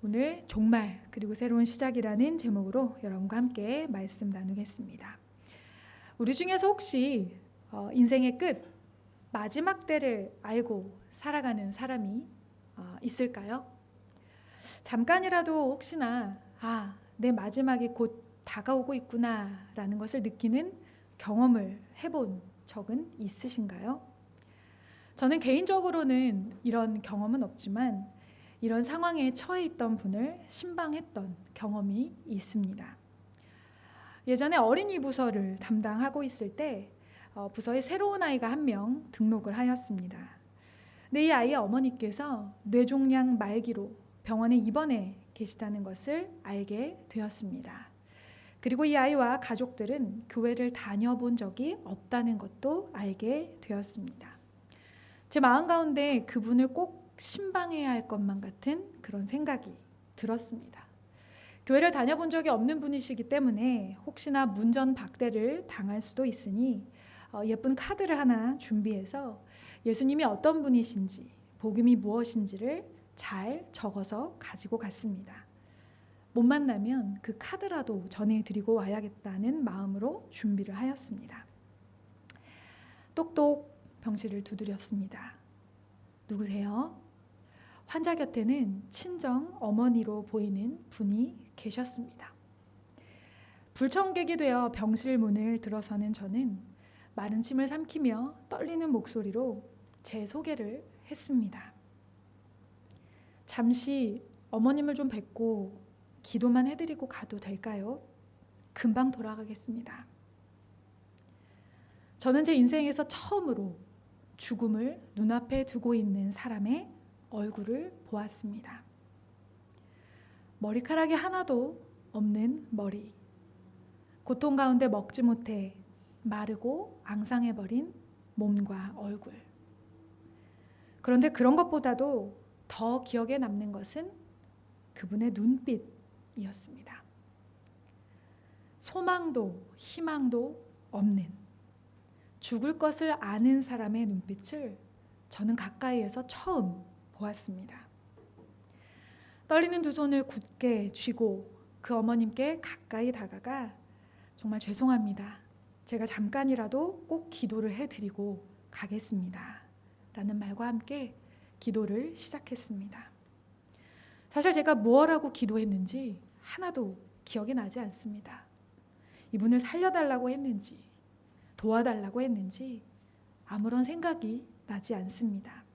오늘 종말 그리고 새로운 시작이라는 제목으로 여러분과 함께 말씀 나누겠습니다. 우리 중에서 혹시 인생의 끝, 마지막 때를 알고 살아가는 사람이 있을까요? 잠깐이라도 혹시나 내 마지막이 곧 다가오고 있구나 라는 것을 느끼는 경험을 해본 적은 있으신가요? 저는 개인적으로는 이런 경험은 없지만 이런 상황에 처해 있던 분을 신방했던 경험이 있습니다. 예전에 어린이 부서를 담당하고 있을 때 부서에 새로운 아이가 한 명 등록을 하였습니다. 근데 이 아이의 어머니께서 뇌종양 말기로 병원에 입원해 계시다는 것을 알게 되었습니다. 그리고 이 아이와 가족들은 교회를 다녀본 적이 없다는 것도 알게 되었습니다. 제 마음 가운데 그분을 꼭 신방해야 할 것만 같은 그런 생각이 들었습니다. 교회를 다녀본 적이 없는 분이시기 때문에 혹시나 문전박대를 당할 수도 있으니 예쁜 카드를 하나 준비해서 예수님이 어떤 분이신지, 복음이 무엇인지를 잘 적어서 가지고 갔습니다. 못 만나면 그 카드라도 전해드리고 와야겠다는 마음으로 준비를 하였습니다. 똑똑 병실을 두드렸습니다. 누구세요? 환자 곁에는 친정 어머니로 보이는 분이 계셨습니다. 불청객이 되어 병실 문을 들어서는 저는 마른 침을 삼키며 떨리는 목소리로 제 소개를 했습니다. 잠시 어머님을 좀 뵙고 기도만 해드리고 가도 될까요? 금방 돌아가겠습니다. 저는 제 인생에서 처음으로 죽음을 눈앞에 두고 있는 사람의 얼굴을 보았습니다. 머리카락이 하나도 없는 머리, 고통 가운데 먹지 못해 마르고 앙상해버린 몸과 얼굴. 그런데 그런 것보다도 더 기억에 남는 것은 그분의 눈빛이었습니다. 소망도 희망도 없는 죽을 것을 아는 사람의 눈빛을 저는 가까이에서 처음 보았습니다. 떨리는 두 손을 굳게 쥐고 그 어머님께 가까이 다가가 정말 죄송합니다. 제가 잠깐이라도 꼭 기도를 해드리고 가겠습니다. 라는 말과 함께 기도를 시작했습니다. 사실 제가 무엇하고 기도했는지 하나도 기억이 나지 않습니다. 이분을 살려달라고 했는지 도와달라고 했는지 아무런 생각이 나지 않습니다.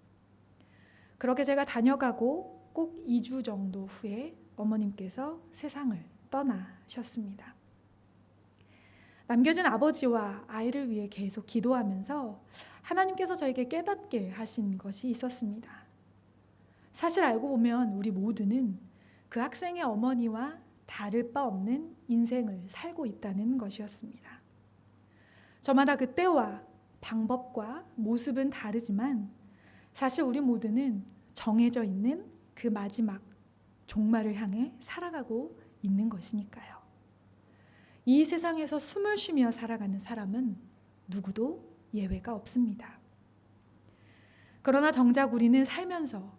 그렇게 제가 다녀가고 꼭 2주 정도 후에 어머님께서 세상을 떠나셨습니다. 남겨진 아버지와 아이를 위해 계속 기도하면서 하나님께서 저에게 깨닫게 하신 것이 있었습니다. 사실 알고 보면 우리 모두는 그 학생의 어머니와 다를 바 없는 인생을 살고 있다는 것이었습니다. 저마다 그때와 방법과 모습은 다르지만 사실 우리 모두는 정해져 있는 그 마지막 종말을 향해 살아가고 있는 것이니까요. 이 세상에서 숨을 쉬며 살아가는 사람은 누구도 예외가 없습니다. 그러나 정작 우리는 살면서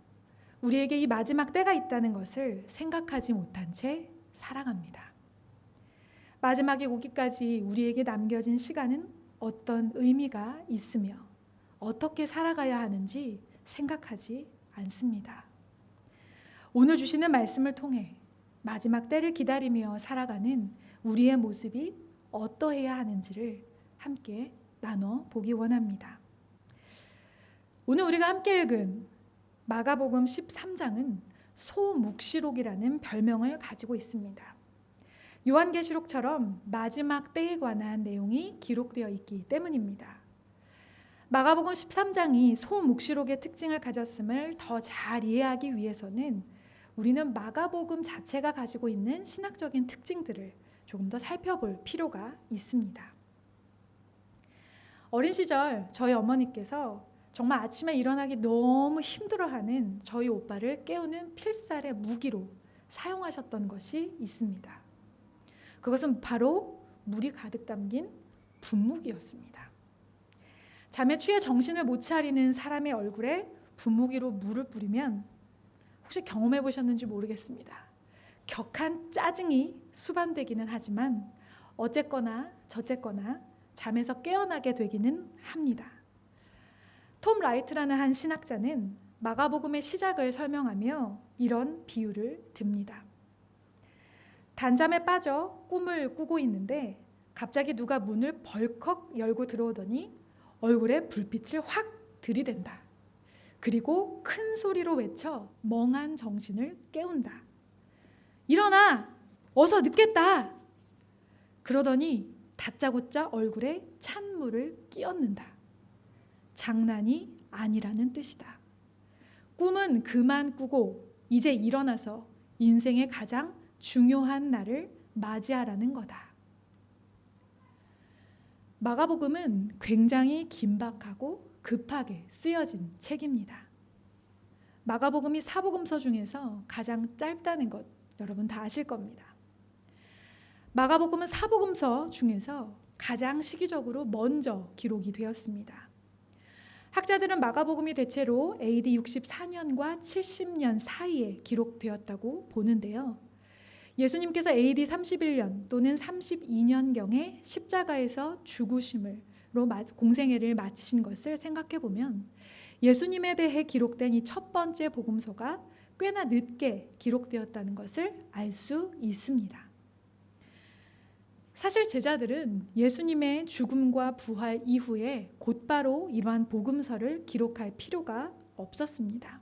우리에게 이 마지막 때가 있다는 것을 생각하지 못한 채 살아갑니다. 마지막에 오기까지 우리에게 남겨진 시간은 어떤 의미가 있으며 어떻게 살아가야 하는지 생각하지 않습니다. 오늘 주시는 말씀을 통해 마지막 때를 기다리며 살아가는 우리의 모습이 어떠해야 하는지를 함께 나눠보기 원합니다. 오늘 우리가 함께 읽은 마가복음 13장은 소묵시록이라는 별명을 가지고 있습니다. 요한계시록처럼 마지막 때에 관한 내용이 기록되어 있기 때문입니다. 마가복음 13장이 소묵시록의 특징을 가졌음을 더 잘 이해하기 위해서는 우리는 마가복음 자체가 가지고 있는 신학적인 특징들을 조금 더 살펴볼 필요가 있습니다. 어린 시절 저희 어머니께서 정말 아침에 일어나기 너무 힘들어하는 저희 오빠를 깨우는 필살의 무기로 사용하셨던 것이 있습니다. 그것은 바로 물이 가득 담긴 분무기였습니다. 잠에 취해 정신을 못 차리는 사람의 얼굴에 분무기로 물을 뿌리면 혹시 경험해 보셨는지 모르겠습니다. 격한 짜증이 수반되기는 하지만 어쨌거나 저쨌거나 잠에서 깨어나게 되기는 합니다. 톰 라이트라는 한 신학자는 마가복음의 시작을 설명하며 이런 비유를 듭니다. 단잠에 빠져 꿈을 꾸고 있는데 갑자기 누가 문을 벌컥 열고 들어오더니 얼굴에 불빛을 확 들이댄다. 그리고 큰 소리로 외쳐 멍한 정신을 깨운다. 일어나! 어서 늦겠다! 그러더니 다짜고짜 얼굴에 찬물을 끼얹는다. 장난이 아니라는 뜻이다. 꿈은 그만 꾸고 이제 일어나서 인생의 가장 중요한 날을 맞이하라는 거다. 마가복음은 굉장히 긴박하고 급하게 쓰여진 책입니다. 마가복음이 사복음서 중에서 가장 짧다는 것 여러분 다 아실 겁니다. 마가복음은 사복음서 중에서 가장 시기적으로 먼저 기록이 되었습니다. 학자들은 마가복음이 대체로 AD 64년과 70년 사이에 기록되었다고 보는데요. 예수님께서 AD 31년 또는 32년경에 십자가에서 죽으심으로 공생애를 마치신 것을 생각해 보면 예수님에 대해 기록된 이 첫 번째 복음서가 꽤나 늦게 기록되었다는 것을 알 수 있습니다. 사실 제자들은 예수님의 죽음과 부활 이후에 곧바로 이러한 복음서를 기록할 필요가 없었습니다.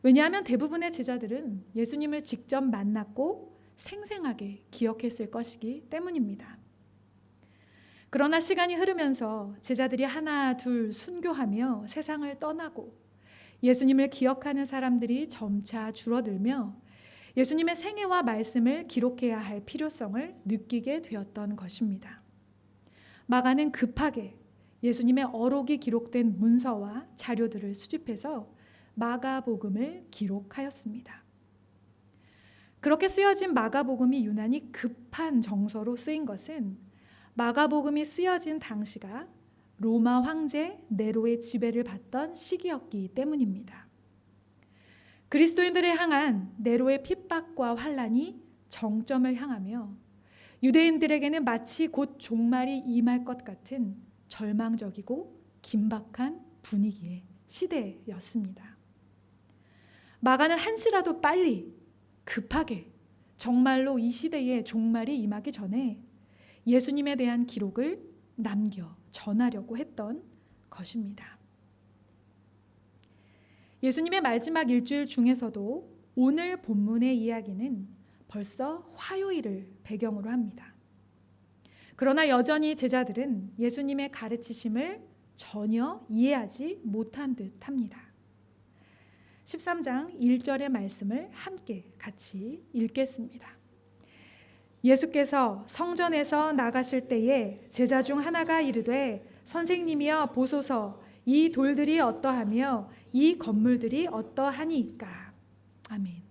왜냐하면 대부분의 제자들은 예수님을 직접 만났고 생생하게 기억했을 것이기 때문입니다. 그러나 시간이 흐르면서 제자들이 하나 둘 순교하며 세상을 떠나고 예수님을 기억하는 사람들이 점차 줄어들며 예수님의 생애와 말씀을 기록해야 할 필요성을 느끼게 되었던 것입니다. 마가는 급하게 예수님의 어록이 기록된 문서와 자료들을 수집해서 마가복음을 기록하였습니다. 그렇게 쓰여진 마가복음이 유난히 급한 정서로 쓰인 것은 마가복음이 쓰여진 당시가 로마 황제 네로의 지배를 받던 시기였기 때문입니다. 그리스도인들을 향한 네로의 핍박과 환란이 정점을 향하며 유대인들에게는 마치 곧 종말이 임할 것 같은 절망적이고 긴박한 분위기의 시대였습니다. 마가는 한시라도 빨리 급하게 정말로 이 시대에 종말이 임하기 전에 예수님에 대한 기록을 남겨 전하려고 했던 것입니다. 예수님의 마지막 일주일 중에서도 오늘 본문의 이야기는 벌써 화요일을 배경으로 합니다. 그러나 여전히 제자들은 예수님의 가르치심을 전혀 이해하지 못한 듯 합니다. 13장 1절의 말씀을 함께 같이 읽겠습니다. 예수께서 성전에서 나가실 때에 제자 중 하나가 이르되 선생님이여 보소서 이 돌들이 어떠하며 이 건물들이 어떠하니까. 아멘.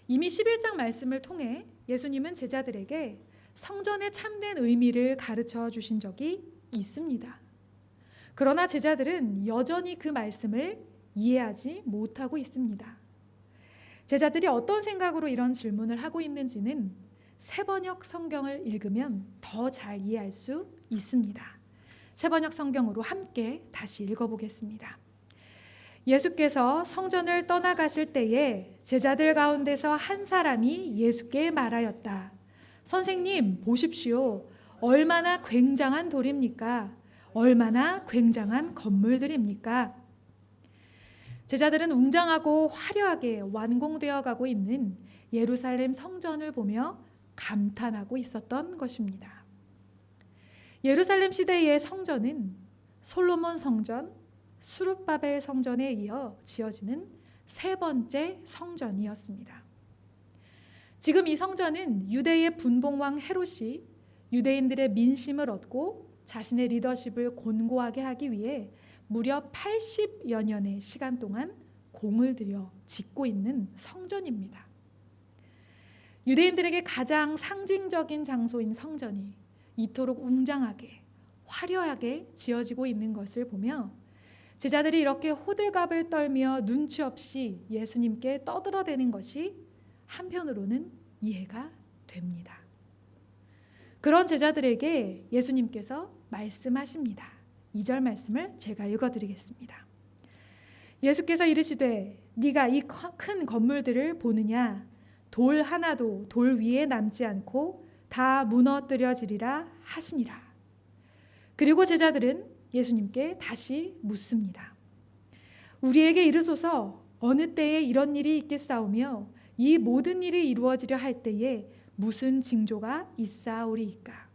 이미 11장 말씀을 통해 예수님은 제자들에게 성전의 참된 의미를 가르쳐 주신 적이 있습니다. 그러나 제자들은 여전히 그 말씀을 이해하지 못하고 있습니다. 제자들이 어떤 생각으로 이런 질문을 하고 있는지는 새번역 성경을 읽으면 더 잘 이해할 수 있습니다. 새번역 성경으로 함께 다시 읽어보겠습니다. 예수께서 성전을 떠나가실 때에 제자들 가운데서 한 사람이 예수께 말하였다. 선생님, 보십시오. 얼마나 굉장한 돌입니까? 얼마나 굉장한 건물들입니까? 제자들은 웅장하고 화려하게 완공되어 가고 있는 예루살렘 성전을 보며 감탄하고 있었던 것입니다. 예루살렘 시대의 성전은 솔로몬 성전, 수룹바벨 성전에 이어 지어지는 세 번째 성전이었습니다. 지금 이 성전은 유대의 분봉왕 헤롯이 유대인들의 민심을 얻고 자신의 리더십을 곤고하게 하기 위해 무려 80여 년의 시간 동안 공을 들여 짓고 있는 성전입니다. 유대인들에게 가장 상징적인 장소인 성전이 이토록 웅장하게 화려하게 지어지고 있는 것을 보며 제자들이 이렇게 호들갑을 떨며 눈치 없이 예수님께 떠들어대는 것이 한편으로는 이해가 됩니다. 그런 제자들에게 예수님께서 말씀하십니다. 2절 말씀을 제가 읽어드리겠습니다. 예수께서 이르시되 네가 이 큰 건물들을 보느냐? 돌 하나도 돌 위에 남지 않고 다 무너뜨려지리라 하시니라. 그리고 제자들은 예수님께 다시 묻습니다. 우리에게 이르소서 어느 때에 이런 일이 있겠사오며 이 모든 일이 이루어지려 할 때에 무슨 징조가 있사오리이까?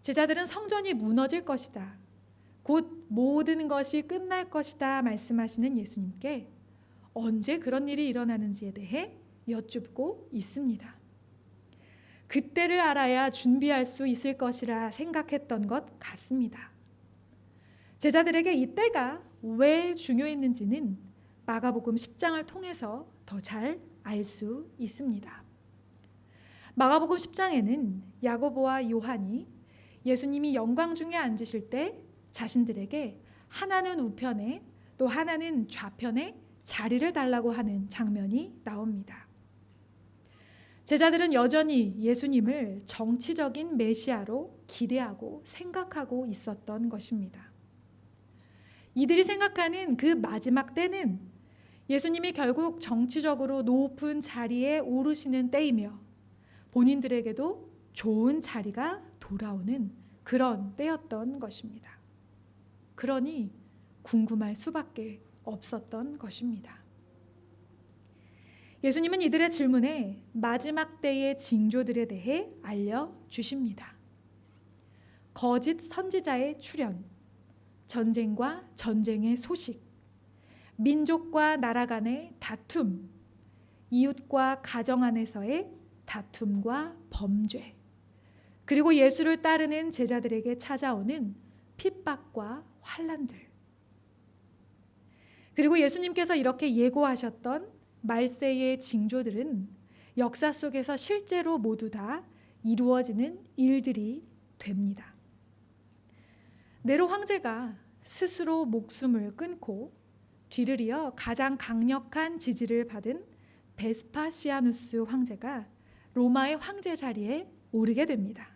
제자들은 성전이 무너질 것이다, 곧 모든 것이 끝날 것이다 말씀하시는 예수님께 언제 그런 일이 일어나는지에 대해 여쭙고 있습니다. 그때를 알아야 준비할 수 있을 것이라 생각했던 것 같습니다. 제자들에게 이때가 왜 중요했는지는 마가복음 10장을 통해서 더 잘 알 수 있습니다. 마가복음 10장에는 야고보와 요한이 예수님이 영광 중에 앉으실 때 자신들에게 하나는 우편에 또 하나는 좌편에 자리를 달라고 하는 장면이 나옵니다. 제자들은 여전히 예수님을 정치적인 메시아로 기대하고 생각하고 있었던 것입니다. 이들이 생각하는 그 마지막 때는 예수님이 결국 정치적으로 높은 자리에 오르시는 때이며 본인들에게도 좋은 자리가 돌아오는 그런 때였던 것입니다. 그러니 궁금할 수밖에 없었던 것입니다. 예수님은 이들의 질문에 마지막 때의 징조들에 대해 알려주십니다. 거짓 선지자의 출현, 전쟁과 전쟁의 소식, 민족과 나라 간의 다툼, 이웃과 가정 안에서의 다툼과 범죄, 그리고 예수를 따르는 제자들에게 찾아오는 핍박과 환난들, 그리고 예수님께서 이렇게 예고하셨던 말세의 징조들은 역사 속에서 실제로 모두 다 이루어지는 일들이 됩니다. 네로 황제가 스스로 목숨을 끊고 뒤를 이어 가장 강력한 지지를 받은 베스파시아누스 황제가 로마의 황제 자리에 오르게 됩니다.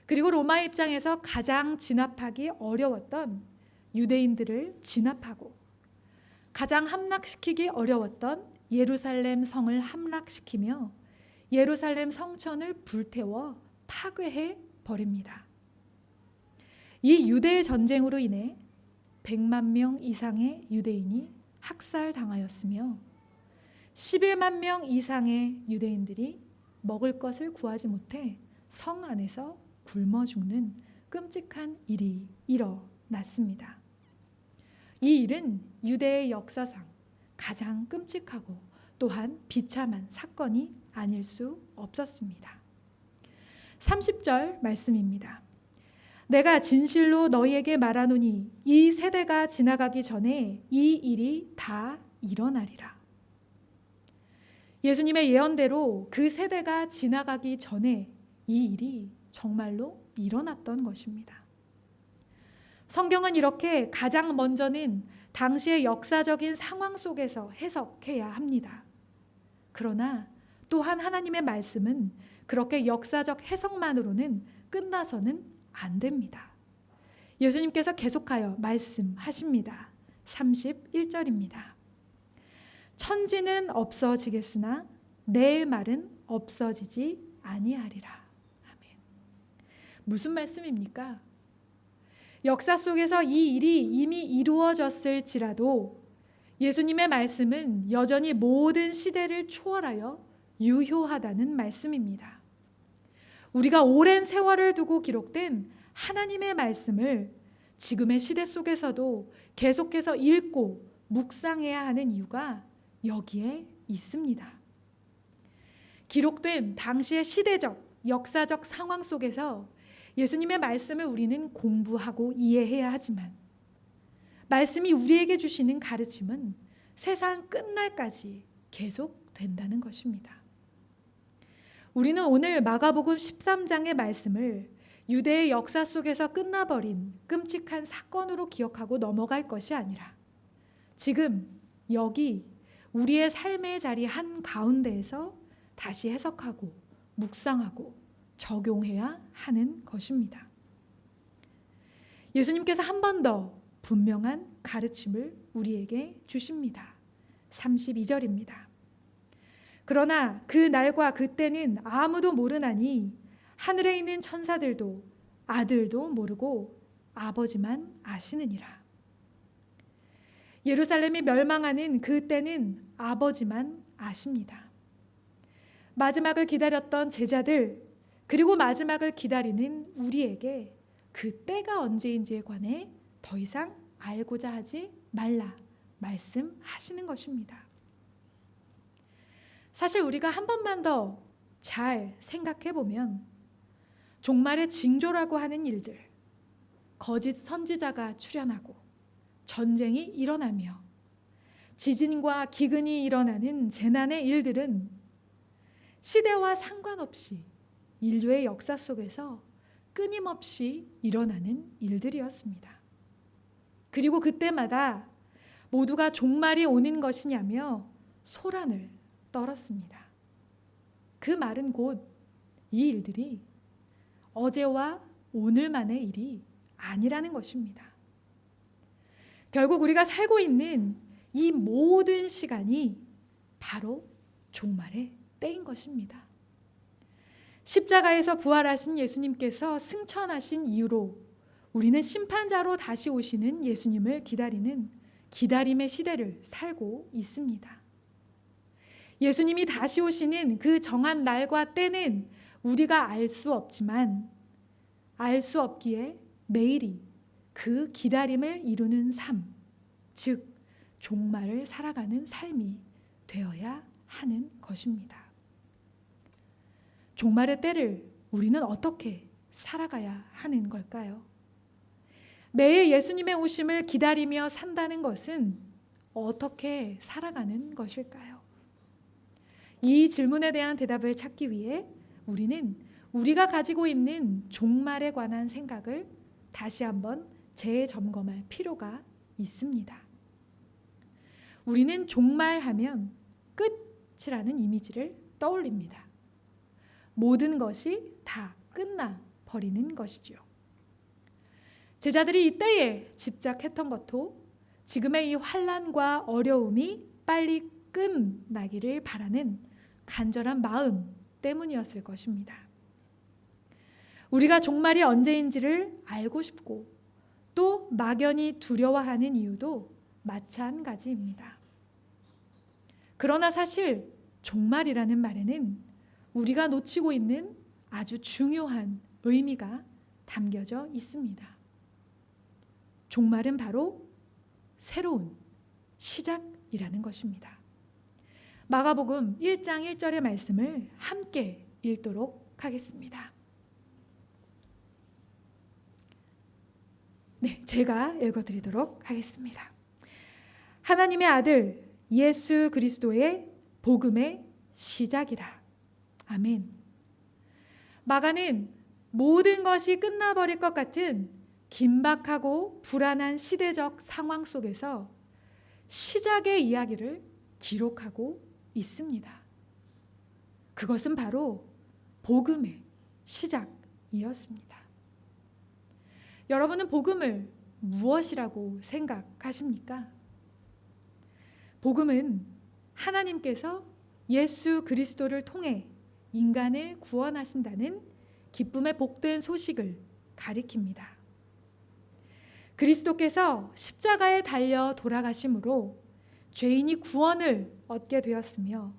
그리고 로마의 입장에서 가장 진압하기 어려웠던 유대인들을 진압하고 가장 함락시키기 어려웠던 예루살렘 성을 함락시키며 예루살렘 성전을 불태워 파괴해 버립니다. 이 유대 전쟁으로 인해 100만 명 이상의 유대인이 학살당하였으며 11만 명 이상의 유대인들이 먹을 것을 구하지 못해 성 안에서 굶어 죽는 끔찍한 일이 일어났습니다. 이 일은 유대의 역사상 가장 끔찍하고 또한 비참한 사건이 아닐 수 없었습니다. 30절 말씀입니다. 내가 진실로 너희에게 말하노니 이 세대가 지나가기 전에 이 일이 다 일어나리라. 예수님의 예언대로 그 세대가 지나가기 전에 이 일이 정말로 일어났던 것입니다. 성경은 이렇게 가장 먼저는 당시의 역사적인 상황 속에서 해석해야 합니다. 그러나 또한 하나님의 말씀은 그렇게 역사적 해석만으로는 끝나서는 안 됩니다. 예수님께서 계속하여 말씀하십니다. 31절입니다. 천지는 없어지겠으나 내 말은 없어지지 아니하리라. 아멘. 무슨 말씀입니까? 역사 속에서 이 일이 이미 이루어졌을지라도 예수님의 말씀은 여전히 모든 시대를 초월하여 유효하다는 말씀입니다. 우리가 오랜 세월을 두고 기록된 하나님의 말씀을 지금의 시대 속에서도 계속해서 읽고 묵상해야 하는 이유가 여기에 있습니다. 기록된 당시의 시대적, 역사적 상황 속에서 예수님의 말씀을 우리는 공부하고 이해해야 하지만 말씀이 우리에게 주시는 가르침은 세상 끝날까지 계속된다는 것입니다. 우리는 오늘 마가복음 13장의 말씀을 유대의 역사 속에서 끝나버린 끔찍한 사건으로 기억하고 넘어갈 것이 아니라 지금 여기 우리의 삶의 자리 한가운데에서 다시 해석하고 묵상하고 적용해야 하는 것입니다. 예수님께서 한 번 더 분명한 가르침을 우리에게 주십니다. 32절입니다. 그러나 그 날과 그때는 아무도 모르나니 하늘에 있는 천사들도 아들도 모르고 아버지만 아시느니라. 예루살렘이 멸망하는 그때는 아버지만 아십니다. 마지막을 기다렸던 제자들, 그리고 마지막을 기다리는 우리에게 그 때가 언제인지에 관해 더 이상 알고자 하지 말라 말씀하시는 것입니다. 사실 우리가 한 번만 더 잘 생각해 보면 종말의 징조라고 하는 일들, 거짓 선지자가 출현하고 전쟁이 일어나며 지진과 기근이 일어나는 재난의 일들은 시대와 상관없이 인류의 역사 속에서 끊임없이 일어나는 일들이었습니다. 그리고 그때마다 모두가 종말이 오는 것이냐며 소란을 떨었습니다. 그 말은 곧 이 일들이 어제와 오늘만의 일이 아니라는 것입니다. 결국 우리가 살고 있는 이 모든 시간이 바로 종말의 때인 것입니다. 십자가에서 부활하신 예수님께서 승천하신 이후로 우리는 심판자로 다시 오시는 예수님을 기다리는 기다림의 시대를 살고 있습니다. 예수님이 다시 오시는 그 정한 날과 때는 우리가 알 수 없지만 알 수 없기에 매일이 그 기다림을 이루는 삶, 즉 종말을 살아가는 삶이 되어야 하는 것입니다. 종말의 때를 우리는 어떻게 살아가야 하는 걸까요? 매일 예수님의 오심을 기다리며 산다는 것은 어떻게 살아가는 것일까요? 이 질문에 대한 대답을 찾기 위해 우리는 우리가 가지고 있는 종말에 관한 생각을 다시 한번 재점검할 필요가 있습니다. 우리는 종말하면 끝이라는 이미지를 떠올립니다. 모든 것이 다 끝나버리는 것이죠. 제자들이 이때에 집착했던 것도 지금의 이 환난과 어려움이 빨리 끝나기를 바라는 간절한 마음 때문이었을 것입니다. 우리가 종말이 언제인지를 알고 싶고 또 막연히 두려워하는 이유도 마찬가지입니다. 그러나 사실 종말이라는 말에는 우리가 놓치고 있는 아주 중요한 의미가 담겨져 있습니다. 종말은 바로 새로운 시작이라는 것입니다. 마가복음 1장 1절의 말씀을 함께 읽도록 하겠습니다. 네, 제가 읽어드리도록 하겠습니다. 하나님의 아들 예수 그리스도의 복음의 시작이라. 아멘. 마가는 모든 것이 끝나버릴 것 같은 긴박하고 불안한 시대적 상황 속에서 시작의 이야기를 기록하고 있습니다. 그것은 바로 복음의 시작이었습니다. 여러분은 복음을 무엇이라고 생각하십니까? 복음은 하나님께서 예수 그리스도를 통해 인간을 구원하신다는 기쁨의 복된 소식을 가리킵니다. 그리스도께서 십자가에 달려 돌아가심으로 죄인이 구원을 얻게 되었으며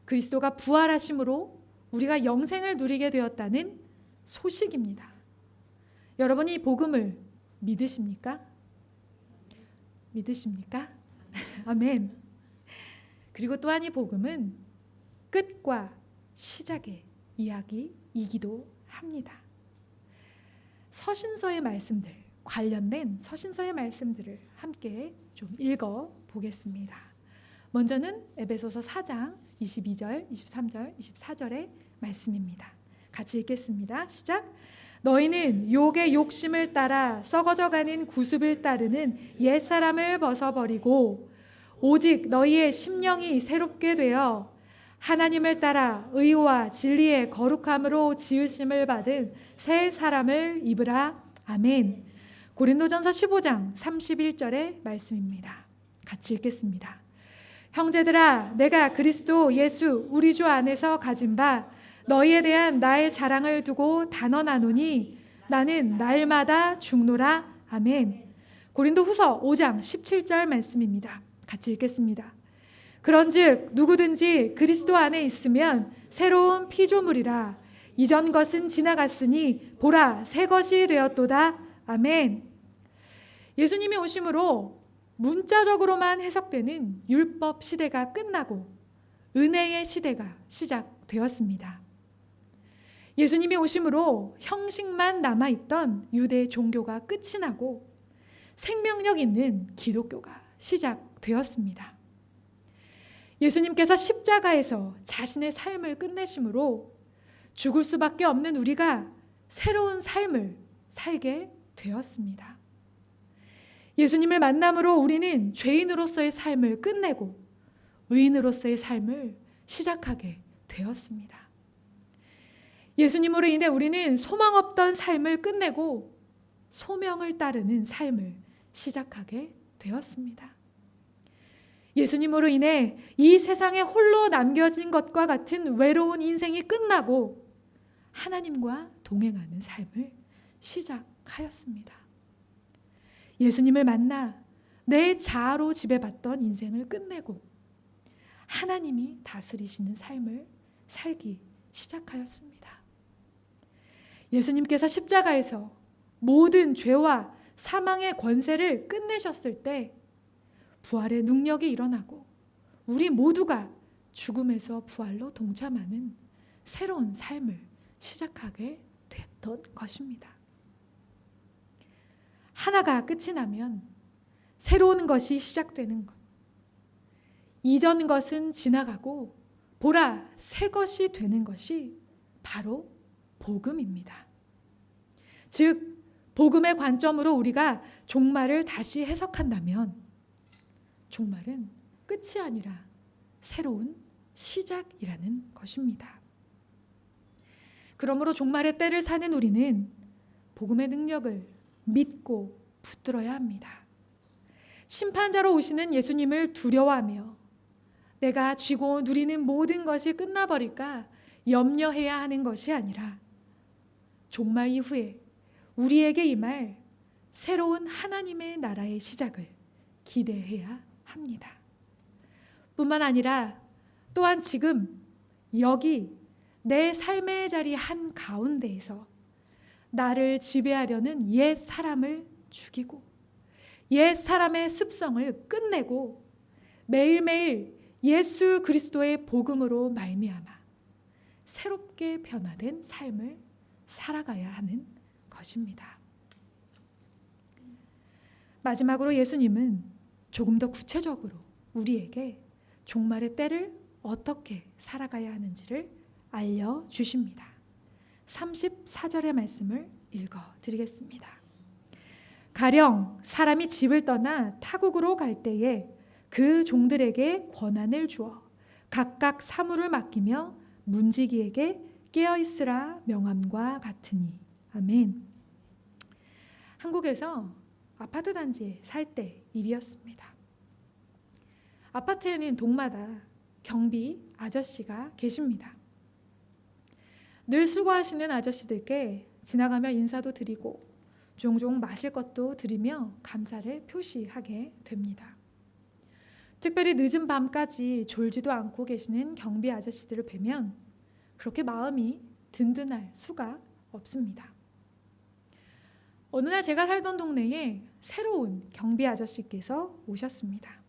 그리스도가 부활하심으로 우리가 영생을 누리게 되었다는 소식입니다. 여러분이 이 복음을 믿으십니까? 믿으십니까? 아멘. 그리고 또한 이 복음은 끝과 시작의 이야기이기도 합니다. 서신서의 말씀들, 관련된 서신서의 말씀들을 함께 좀 읽어 보겠습니다. 먼저는 에베소서 4장 22절, 23절, 24절의 말씀입니다. 같이 읽겠습니다. 시작. 너희는 욕의 욕심을 따라 썩어져가는 구습을 따르는 옛사람을 벗어버리고 오직 너희의 심령이 새롭게 되어 하나님을 따라 의와 진리의 거룩함으로 지으심을 받은 새 사람을 입으라. 아멘. 고린도전서 15장 31절의 말씀입니다. 같이 읽겠습니다. 형제들아, 내가 그리스도 예수 우리 주 안에서 가진 바 너희에 대한 나의 자랑을 두고 단언하노니 나는 날마다 죽노라. 아멘. 고린도후서 5장 17절 말씀입니다. 같이 읽겠습니다. 그런즉 누구든지 그리스도 안에 있으면 새로운 피조물이라. 이전 것은 지나갔으니 보라 새 것이 되었도다. 아멘. 예수님이 오심으로 문자적으로만 해석되는 율법 시대가 끝나고 은혜의 시대가 시작되었습니다. 예수님이 오심으로 형식만 남아있던 유대 종교가 끝이 나고 생명력 있는 기독교가 시작되었습니다. 예수님께서 십자가에서 자신의 삶을 끝내심으로 죽을 수밖에 없는 우리가 새로운 삶을 살게 되었습니다. 예수님을 만남으로 우리는 죄인으로서의 삶을 끝내고 의인으로서의 삶을 시작하게 되었습니다. 예수님으로 인해 우리는 소망 없던 삶을 끝내고 소명을 따르는 삶을 시작하게 되었습니다. 예수님으로 인해 이 세상에 홀로 남겨진 것과 같은 외로운 인생이 끝나고 하나님과 동행하는 삶을 시작하였습니다. 예수님을 만나 내 자아로 지배받던 인생을 끝내고 하나님이 다스리시는 삶을 살기 시작하였습니다. 예수님께서 십자가에서 모든 죄와 사망의 권세를 끝내셨을 때 부활의 능력이 일어나고 우리 모두가 죽음에서 부활로 동참하는 새로운 삶을 시작하게 됐던 것입니다. 하나가 끝이 나면 새로운 것이 시작되는 것. 이전 것은 지나가고 보라 새 것이 되는 것이 바로 복음입니다. 즉 복음의 관점으로 우리가 종말을 다시 해석한다면 종말은 끝이 아니라 새로운 시작이라는 것입니다. 그러므로 종말의 때를 사는 우리는 복음의 능력을 믿고 붙들어야 합니다. 심판자로 오시는 예수님을 두려워하며 내가 쥐고 누리는 모든 것이 끝나버릴까 염려해야 하는 것이 아니라 종말 이후에 우리에게 임할 새로운 하나님의 나라의 시작을 기대해야 합니다. 뿐만 아니라 또한 지금 여기 내 삶의 자리 한가운데에서 나를 지배하려는 옛 사람을 죽이고 옛 사람의 습성을 끝내고 매일매일 예수 그리스도의 복음으로 말미암아 새롭게 변화된 삶을 살아가야 하는 것입니다. 마지막으로 예수님은 조금 더 구체적으로 우리에게 종말의 때를 어떻게 살아가야 하는지를 알려주십니다. 34절의 말씀을 읽어드리겠습니다. 가령 사람이 집을 떠나 타국으로 갈 때에 그 종들에게 권한을 주어 각각 사물을 맡기며 문지기에게 깨어있으라 명함과 같으니. 아멘. 한국에서 아파트 단지에 살 때 일이었습니다. 아파트에는 동마다 경비 아저씨가 계십니다. 늘 수고하시는 아저씨들께 지나가며 인사도 드리고 종종 마실 것도 드리며 감사를 표시하게 됩니다. 특별히 늦은 밤까지 졸지도 않고 계시는 경비 아저씨들을 뵈면 그렇게 마음이 든든할 수가 없습니다. 어느 날 제가 살던 동네에 새로운 경비 아저씨께서 오셨습니다.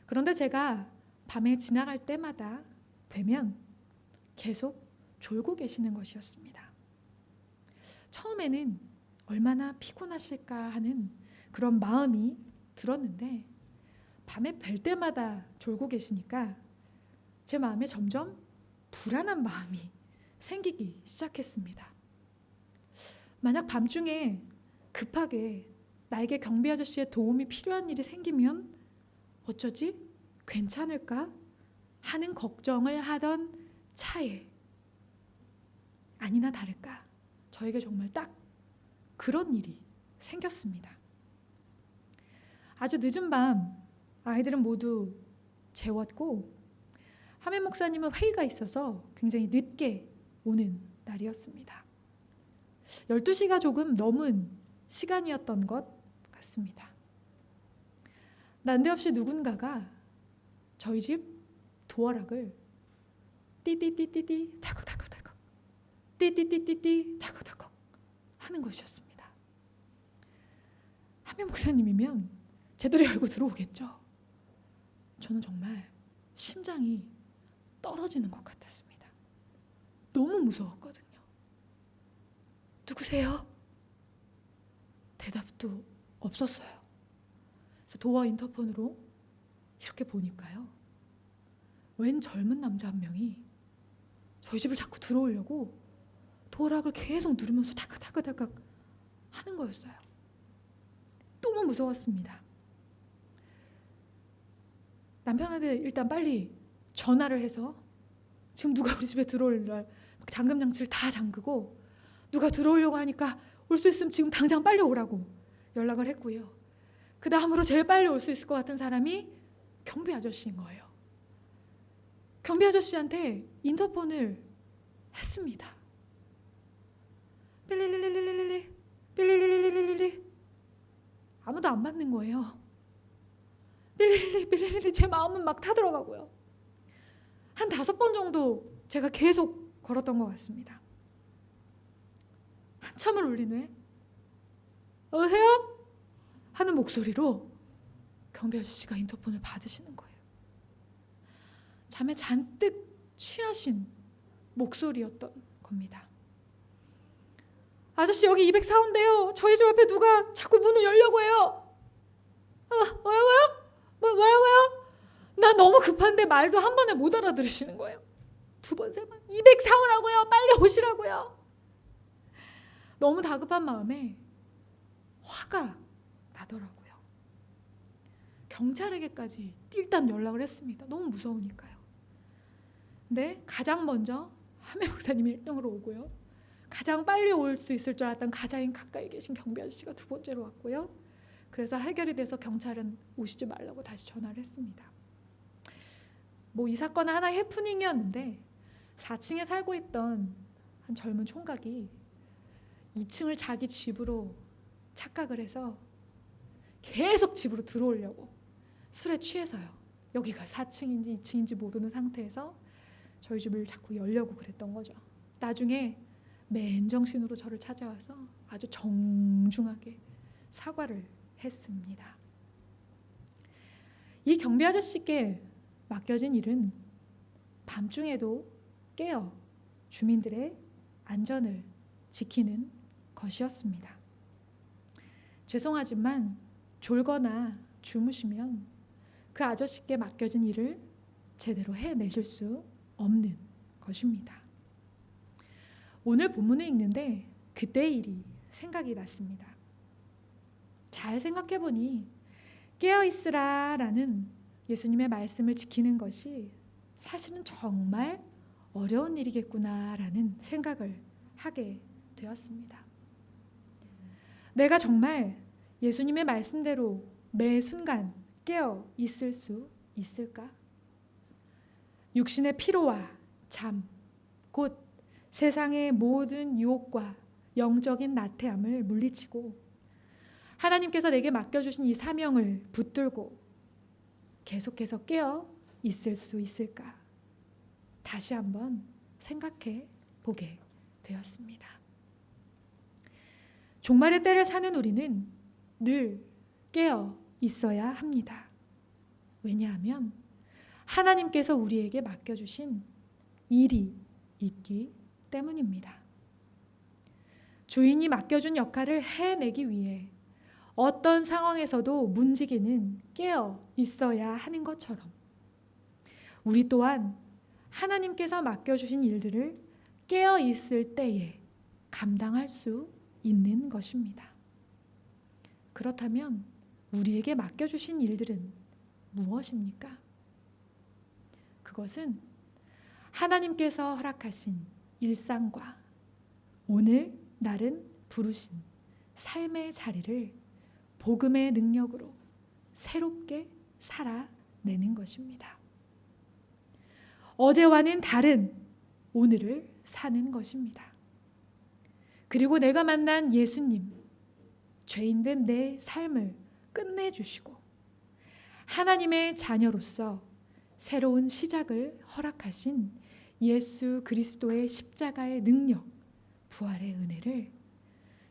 그런데 제가 밤에 지나갈 때마다 뵈면 계속 졸고 계시는 것이었습니다. 처음에는 얼마나 피곤하실까 하는 그런 마음이 들었는데 밤에 뵐 때마다 졸고 계시니까 제 마음에 점점 불안한 마음이 생기기 시작했습니다. 만약 밤중에 급하게 나에게 경비 아저씨의 도움이 필요한 일이 생기면 어쩌지? 괜찮을까? 하는 걱정을 하던 차에 아니나 다를까 저에게 정말 딱 그런 일이 생겼습니다. 아주 늦은 밤 아이들은 모두 재웠고 하멘 목사님은 회의가 있어서 굉장히 늦게 오는 날이었습니다. 12시가 조금 넘은 시간이었던 것 같습니다. 난데없이 누군가가 저희 집 도어락을 띠띠띠띠띠 덜컥덜컥덜컥 띠띠띠띠띠 덜컥덜컥 하는 것이었습니다. 하멘 목사님이면 제대로 열고 들어오겠죠. 저는 정말 심장이 떨어지는 것 같았습니다. 너무 무서웠거든요. 누구세요? 대답도 없었어요. 그래서 도어 인터폰으로 이렇게 보니까요. 웬 젊은 남자 한 명이 저희 집을 자꾸 들어오려고 도어락을 계속 누르면서 다크다크다크 하는 거였어요. 너무 무서웠습니다. 남편한테 일단 빨리 전화를 해서 지금 누가 우리 집에 들어올 잠금 장치를 다 잠그고 누가 들어오려고 하니까 올 수 있으면 지금 당장 빨리 오라고 연락을 했고요. 그 다음으로 제일 빨리 올 수 있을 것 같은 사람이 경비 아저씨인 거예요. 경비 아저씨한테 인터폰을 했습니다. 삐리리리리리리 삐리리리리리리 아무도 안 받는 거예요. 삐리리리 제 마음은 막 타들어가고요. 한 5번 정도 제가 계속 걸었던 것 같습니다. 한참을 울린 후에 여보세요? 하는 목소리로 경비 아저씨가 인터폰을 받으시는 거예요. 잠에 잔뜩 취하신 목소리였던 겁니다. 아저씨 여기 204호인데요. 저희 집 앞에 누가 자꾸 문을 열려고 해요. 뭐라고요? 뭐라고요? 나 너무 급한데 말도 한 번에 못 알아들으시는 거예요. 2번, 3번 204호라고요. 빨리 오시라고요. 너무 다급한 마음에 화가 나더라고요. 경찰에게까지 일단 연락을 했습니다. 너무 무서우니까요. 근데 가장 먼저 하멘 목사님이 1등으로 오고요. 가장 빨리 올 수 있을 줄 알았던 가장 가까이 계신 경비 아저씨가 2번째로 왔고요. 그래서 해결이 돼서 경찰은 오시지 말라고 다시 전화를 했습니다. 이 사건은 하나의 해프닝이었는데 4층에 살고 있던 한 젊은 총각이 2층을 자기 집으로 착각을 해서 계속 집으로 들어오려고 술에 취해서요. 여기가 4층인지 2층인지 모르는 상태에서 저희 집을 자꾸 열려고 그랬던 거죠. 나중에 맨정신으로 저를 찾아와서 아주 정중하게 사과를 했습니다. 이 경비 아저씨께 맡겨진 일은 밤중에도 깨어 주민들의 안전을 지키는 것이었습니다. 죄송하지만 졸거나 주무시면 그 아저씨께 맡겨진 일을 제대로 해내실 수 없는 것입니다. 오늘 본문을 읽는데 그때의 일이 생각이 났습니다. 잘 생각해보니 깨어있으라 라는 예수님의 말씀을 지키는 것이 사실은 정말 어려운 일이겠구나 라는 생각을 하게 되었습니다. 내가 정말 예수님의 말씀대로 매 순간 깨어 있을 수 있을까? 육신의 피로와 잠, 곧 세상의 모든 유혹과 영적인 나태함을 물리치고 하나님께서 내게 맡겨주신 이 사명을 붙들고 계속해서 깨어 있을 수 있을까? 다시 한번 생각해 보게 되었습니다. 종말의 때를 사는 우리는 늘 깨어 있어야 합니다. 왜냐하면 하나님께서 우리에게 맡겨주신 일이 있기 때문입니다. 주인이 맡겨준 역할을 해내기 위해 어떤 상황에서도 문지기는 깨어 있어야 하는 것처럼 우리 또한 하나님께서 맡겨주신 일들을 깨어 있을 때에 감당할 수 있는 것입니다. 그렇다면 우리에게 맡겨주신 일들은 무엇입니까? 그것은 하나님께서 허락하신 일상과 오늘 날은 부르신 삶의 자리를 복음의 능력으로 새롭게 살아내는 것입니다. 어제와는 다른 오늘을 사는 것입니다. 그리고 내가 만난 예수님, 죄인된 내 삶을 끝내주시고 하나님의 자녀로서 새로운 시작을 허락하신 예수 그리스도의 십자가의 능력, 부활의 은혜를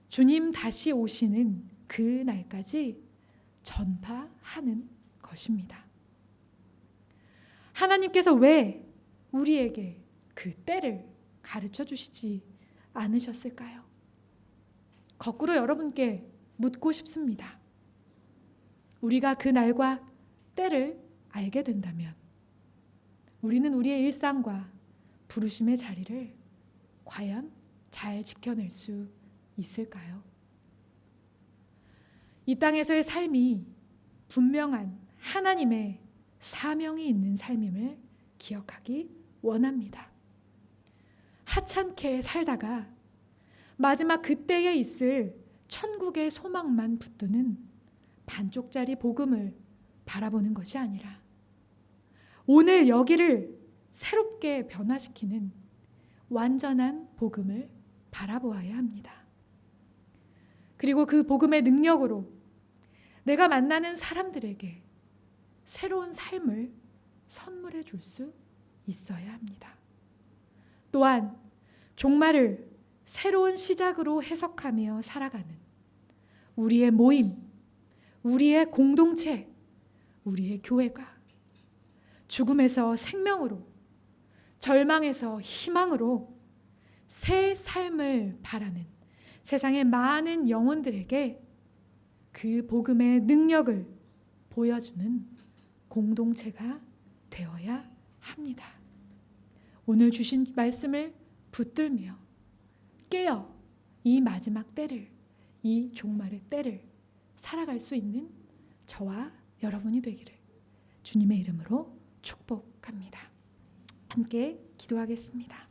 주님 다시 오시는 그 날까지 전파하는 것입니다. 하나님께서 왜 우리에게 그 때를 가르쳐 주시지 않으셨을까요? 거꾸로 여러분께 묻고 싶습니다. 우리가 그 날과 때를 알게 된다면 우리는 우리의 일상과 부르심의 자리를 과연 잘 지켜낼 수 있을까요? 이 땅에서의 삶이 분명한 하나님의 사명이 있는 삶임을 기억하기 원합니다. 하찮게 살다가 마지막 그때에 있을 천국의 소망만 붙드는 반쪽짜리 복음을 바라보는 것이 아니라 오늘 여기를 새롭게 변화시키는 완전한 복음을 바라보아야 합니다. 그리고 그 복음의 능력으로 내가 만나는 사람들에게 새로운 삶을 선물해 줄 수 있어야 합니다. 또한 종말을 새로운 시작으로 해석하며 살아가는 우리의 모임, 우리의 공동체, 우리의 교회가 죽음에서 생명으로, 절망에서 희망으로 새 삶을 바라는 세상의 많은 영혼들에게 그 복음의 능력을 보여주는 공동체가 되어야 합니다. 오늘 주신 말씀을 붙들며 깨어 이 마지막 때를, 이 종말의 때를 살아갈 수 있는 저와 여러분이 되기를 주님의 이름으로 축복합니다. 함께 기도하겠습니다.